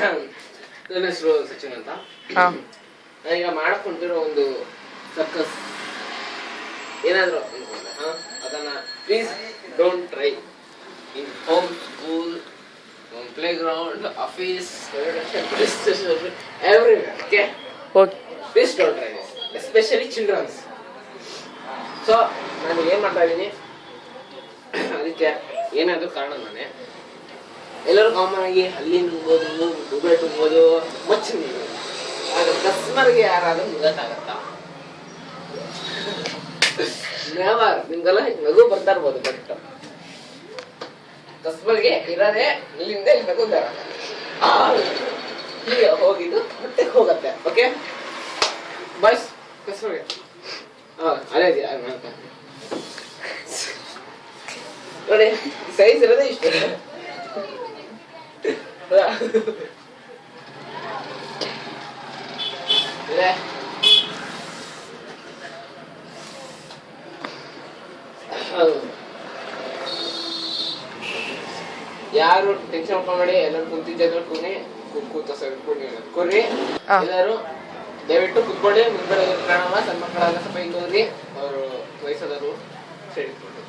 ನನ್ನ ಹೆಸರು ಸಚಿನ್ ಅಂತ. ನಾನೀಗ ಮಾಡಕೊಂಡಿರೋ ಒಂದು ಸರ್ಕಸ್ ಏನಾದರೂ ಅದನ್ನ please don't try in home, school, playground, office, everywhere. Okay, please don't try this, especially childrens. So ನಾನು ಏನು ಮಾಡ್ತಾ ಇದ್ದೀನಿ ಅದಕ್ಕೆ ಏನಾದರೂ ಕಾರಣ ನಾನೇ. ಎಲ್ಲರೂ ಕಾಮನ್ ಆಗಿ ಅಲ್ಲಿ ನುಂಗೋದು, ದುಬೆ ತುಂಬೋದು, ಮಚ್ಚು ನುಂಗೋದು. ಆದರೆ ಕಸ್ಟಮರ್ಗೆ ಯಾರಾದ್ರೂ ನುಗ್ಗಕ್ಕಾಗತ್ತಾ? ನೆವರ್. ನಿಮ್ಗೆಲ್ಲ ನಗು ಬರ್ತಾ ಇರ್ಬೋದು, ಬಟ್ ಕಸ್ಟಮರ್ಗೆ ಇರೋದೇ ಇಲ್ಲಿಂದ ಇಲ್ಲಿ ತಗೊಂಡಾರ ಹೀಗೆ ಹೋಗಿದ್ದು ಮತ್ತೆ ಹೋಗತ್ತೆ. ಓಕೆ ಬಾಯ್ಸ್, ಕಸ್ಟಮರ್ಗೆ ಅದೇ ನೋಡಿ, ಸೈಜ್ ಇರೋದೇ ಇಷ್ಟ. ಯಾರು ಟೆನ್ಷನ್ ಮಾಡ್ಕೊಂಬೇಡಿ, ಎಲ್ಲರೂ ಕುಂತಿದ್ದ ಕೂತ ಕೂರ್ರಿ. ಎಲ್ಲರೂ ದಯವಿಟ್ಟು ಕುತ್ಕೊಳ್ಳಿ. ಮುಂದ್ಗಡೆ ಕಾಣಲ್ಲ, ಸಣ್ಣ ಮಕ್ಕಳಾಗ ಸ್ವಲ್ಪ ಹಿಂಗೆ ಹೋಗ್ರಿ. ಅವರು ವಯಸ್ಸಾದವರು ಸೈಡ್ ಇಟ್ಕೊಂಡು